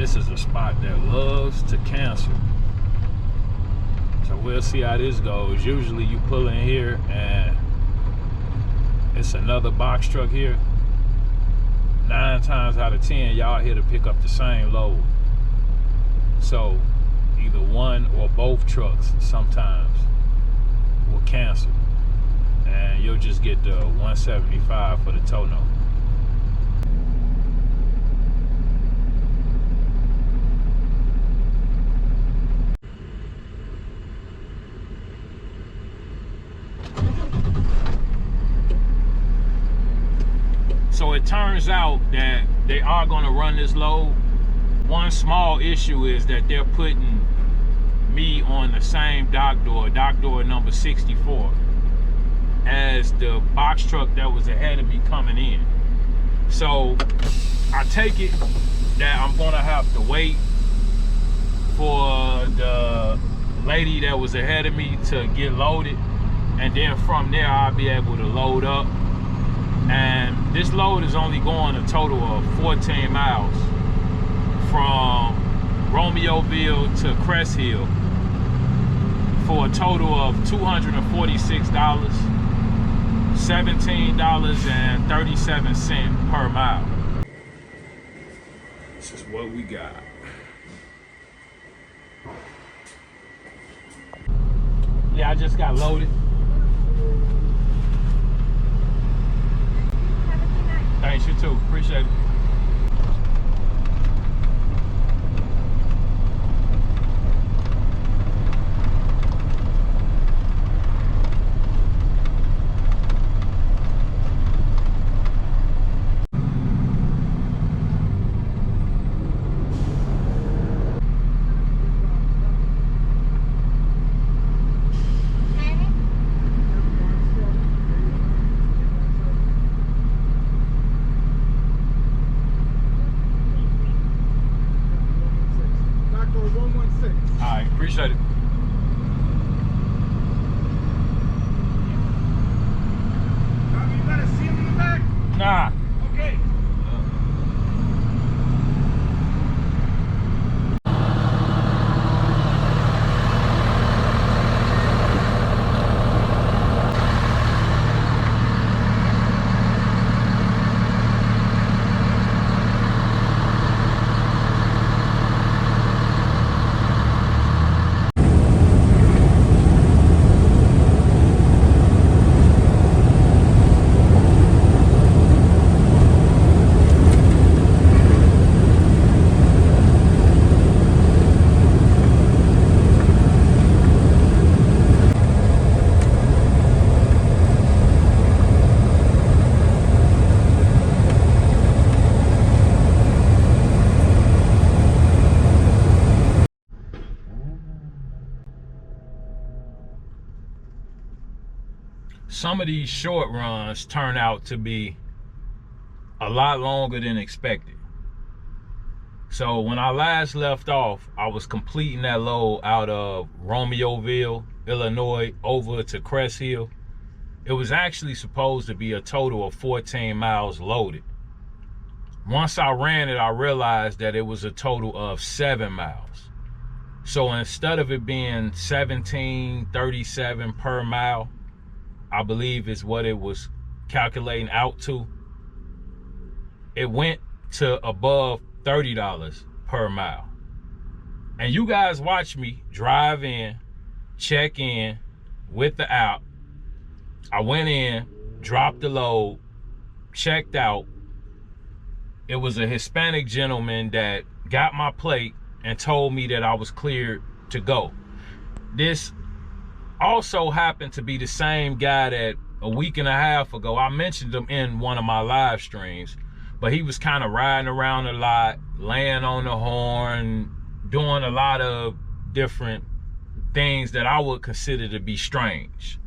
this is a spot that loves to cancel. So we'll see how this goes. Usually you pull in here and it's another box truck here. 9 times out of 10, y'all here to pick up the same load. So either one or both trucks sometimes will cancel. And you'll just get the $175 for the tonneau. So it turns out that they are going to run this load. One small issue is that they're putting me on the same dock door number 64, as the box truck that was ahead of me coming in. So I take it that I'm going to have to wait for the lady that was ahead of me to get loaded, and then from there I'll be able to load up. And this load is only going a total of 14 miles from Romeoville to Crest Hill for a total of $246, $17.37 per mile. This is what we got. Yeah, I just got loaded. Thanks, you too. Appreciate it. Appreciate it. You gotta see him in the back? Nah. Okay. Some of these short runs turn out to be a lot longer than expected. So when I last left off, I was completing that load out of Romeoville, Illinois, over to Crest Hill. It was actually supposed to be a total of 14 miles loaded. Once I ran it, I realized that it was a total of 7 miles. So instead of it being $17.37 per mile, I believe is what it was calculating out to, it went to above $30 per mile. And you guys watch me drive in, check in with the app. I went in, dropped the load, checked out. It was a Hispanic gentleman that got my plate and told me that I was cleared to go. This also happened to be the same guy that a week and a half ago, I mentioned him in one of my live streams, but he was kind of riding around a lot, laying on the horn, doing a lot of different things that I would consider to be strange,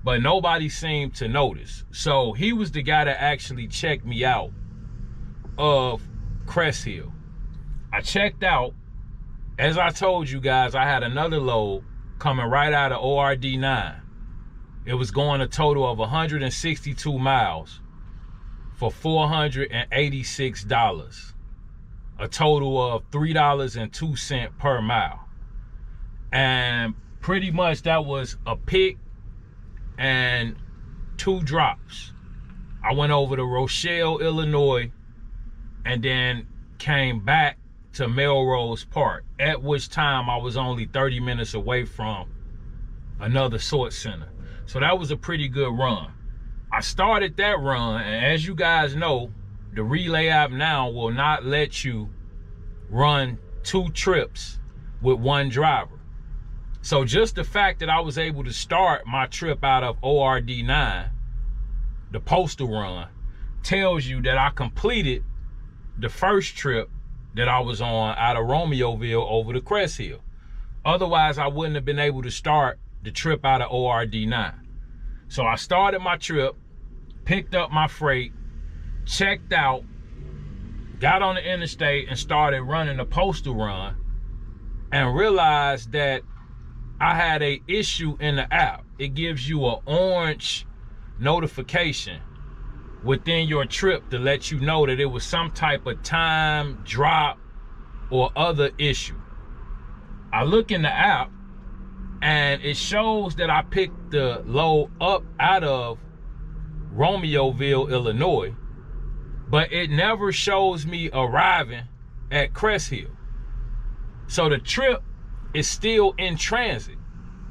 but nobody seemed to notice. So he was the guy that actually checked me out of Crest Hill. I checked out. As I told you guys, I had another load coming right out of ORD 9. It was going a total of 162 miles for $486. a total of $3.02 per mile. And pretty much that was a pick and 2 drops. I went over to Rochelle, Illinois, and then came back to Melrose Park, at which time I was only 30 minutes away from another sort center. So that was a pretty good run. I started that run, and as you guys know, the Relay app now will not let you run 2 trips with 1 driver. So just the fact that I was able to start my trip out of ORD 9, the postal run, tells you that I completed the first trip that I was on out of Romeoville over to Crest Hill. Otherwise, I wouldn't have been able to start the trip out of ORD 9. So I started my trip, picked up my freight, checked out, got on the interstate and started running the postal run, and realized that I had a issue in the app. It gives you an orange notification within your trip to let you know that it was some type of time drop or other issue. I look in the app and it shows that I picked the load up out of Romeoville, Illinois, but it never shows me arriving at Crest Hill. So the trip is still in transit.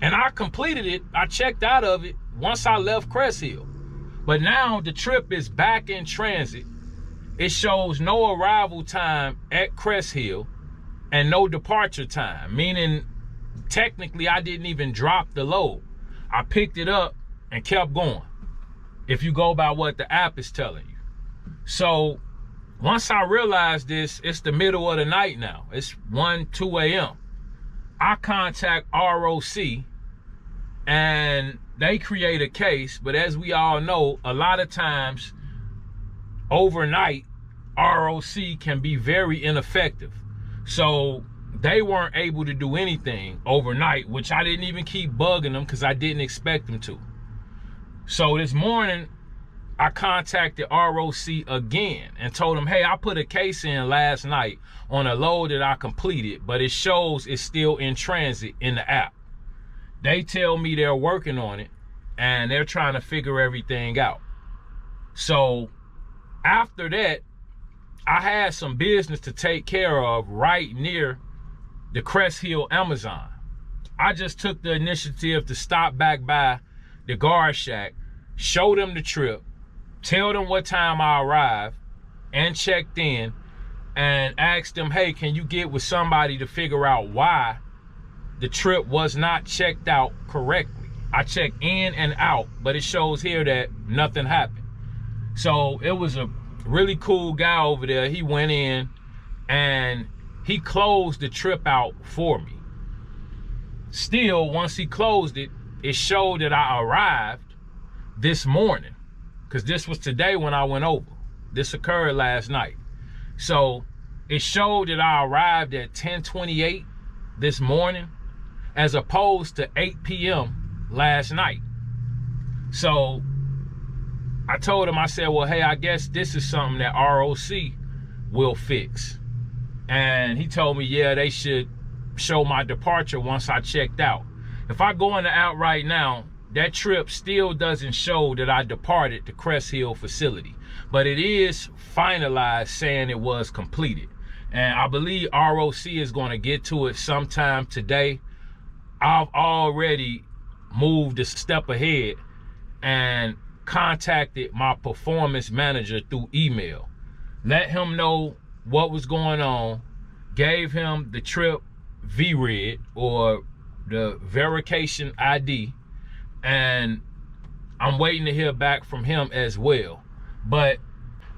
And I completed it, I checked out of it once I left Crest Hill. But now the trip is back in transit. It shows no arrival time at Crest Hill and no departure time, meaning technically I didn't even drop the load. I picked it up and kept going, if you go by what the app is telling you. So once I realized this, it's the middle of the night now. It's 2 a.m. I contact ROC and they create a case, but as we all know, a lot of times overnight, ROC can be very ineffective. So they weren't able to do anything overnight, which I didn't even keep bugging them because I didn't expect them to. So this morning, I contacted ROC again and told them, hey, I put a case in last night on a load that I completed, but it shows it's still in transit in the app. They tell me they're working on it and they're trying to figure everything out. So after that, I had some business to take care of right near the Crest Hill Amazon. I just took the initiative to stop back by the guard shack, show them the trip, tell them what time I arrived and checked in, and asked them, hey, can you get with somebody to figure out why the trip was not checked out correctly? I checked in and out, but it shows here that nothing happened. So it was a really cool guy over there. He went in and he closed the trip out for me. Still, once he closed it, it showed that I arrived this morning, because this was today when I went over. This occurred last night. So it showed that I arrived at 10:28 this morning as opposed to 8 p.m. last night. So I told him, I said, well, hey, I guess this is something that ROC will fix. And he told me, yeah, they should show my departure once I checked out. If I go in the app right now, that trip still doesn't show that I departed the Crest Hill facility, but it is finalized saying it was completed. And I believe ROC is going to get to it sometime today. I've already moved a step ahead and contacted my performance manager through email. Let him know what was going on, gave him the trip VRID or the verification ID, and I'm waiting to hear back from him as well. But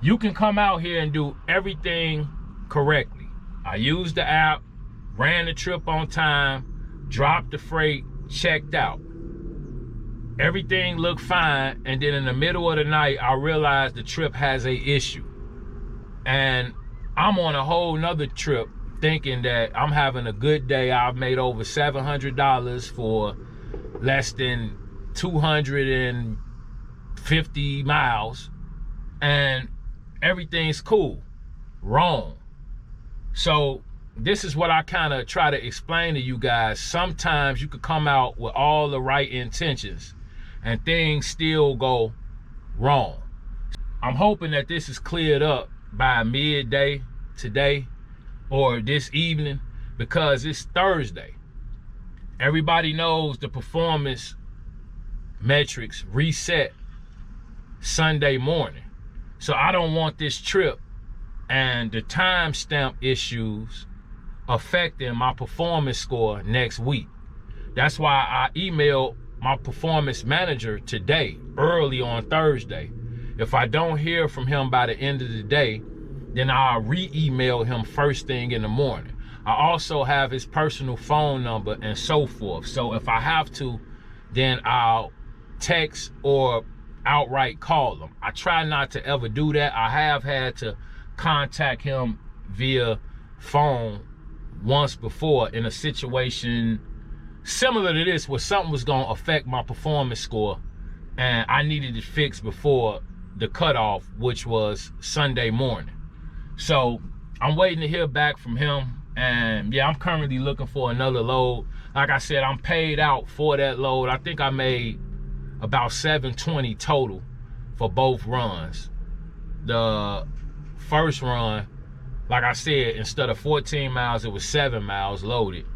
you can come out here and do everything correctly. I used the app, ran the trip on time, dropped the freight, checked out. Everything looked fine, and then in the middle of the night, I realized the trip has a issue. And I'm on a whole nother trip thinking that I'm having a good day. I've made over $700 for less than 250 miles, and everything's cool. Wrong. So this is what I kind of try to explain to you guys. Sometimes you could come out with all the right intentions and things still go wrong. I'm hoping that this is cleared up by midday today or this evening, because it's Thursday. Everybody knows the performance metrics reset Sunday morning. So I don't want this trip and the timestamp issues affecting my performance score next week. That's why I emailed my performance manager today, early on Thursday. If I don't hear from him by the end of the day, then I'll re-email him first thing in the morning. I also have his personal phone number and so forth. So if I have to, then I'll text or outright call him. I try not to ever do that. I have had to contact him via phone once before in a situation similar to this, where something was going to affect my performance score and I needed it fixed before the cutoff, which was Sunday morning. So I'm waiting to hear back from him. And yeah, I'm currently looking for another load. Like I said, I'm paid out for that load. I think I made about $720 total for both runs. The first run, like I said, instead of 14 miles, it was 7 miles loaded.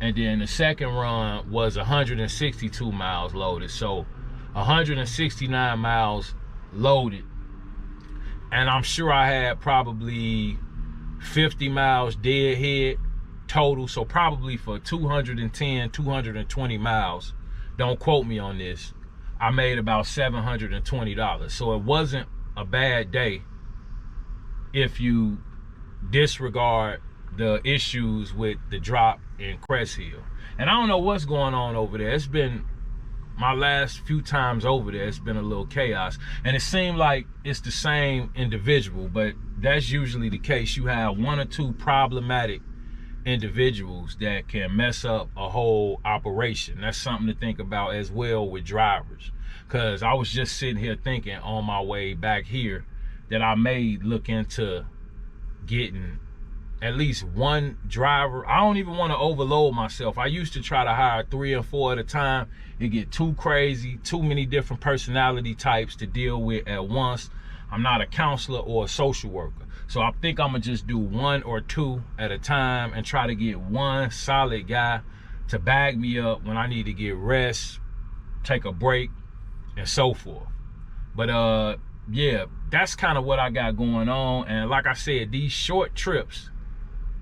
And then the second run was 162 miles loaded. So 169 miles loaded. And I'm sure I had probably 50 miles deadhead total. So probably for 210, 220 miles, don't quote me on this, I made about $720. So it wasn't a bad day if you disregard the issues with the drop in Crest Hill. And I don't know what's going on over there. It's been, my last few times over there, it's been a little chaos. And it seemed like it's the same individual, but that's usually the case. You have one or two problematic individuals that can mess up a whole operation. That's something to think about as well with drivers. Because I was just sitting here thinking on my way back here that I may look into getting at least one driver. I don't even want to overload myself. I used to try to hire 3 or 4 at a time. It get too crazy, too many different personality types to deal with at once. I'm not a counselor or a social worker. So I think I'm gonna just do 1 or 2 at a time and try to get one solid guy to bag me up when I need to get rest, take a break, and so forth. But yeah, that's kind of what I got going on. And like I said, these short trips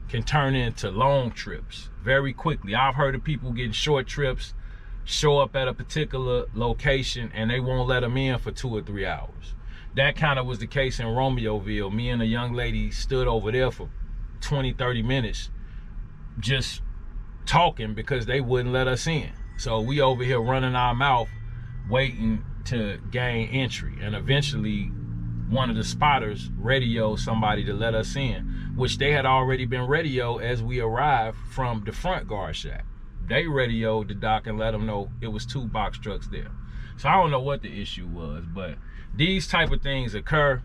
can turn into long trips very quickly. I've heard of people getting short trips, show up at a particular location, and they won't let them in for 2 or 3 hours. That kind of was the case in Romeoville. Me and a young lady stood over there for 20, 30 minutes just talking because they wouldn't let us in. So we over here running our mouth, waiting to gain entry. And eventually, one of the spotters radioed somebody to let us in, which they had already been radioed as we arrived from the front guard shack. They radioed the doc and let them know it was 2 box trucks there. So I don't know what the issue was, but these type of things occur.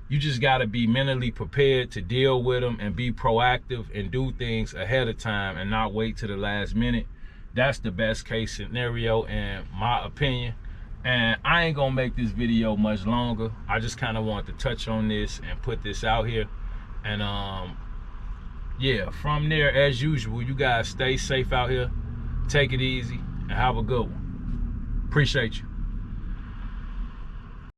You just got to be mentally prepared to deal with them and be proactive and do things ahead of time and not wait to the last minute. That's the best case scenario in my opinion. And I ain't gonna make this video much longer. I just kind of want to touch on this and put this out here. And yeah, from there, as usual, you guys stay safe out here, take it easy, and have a good one. Appreciate you.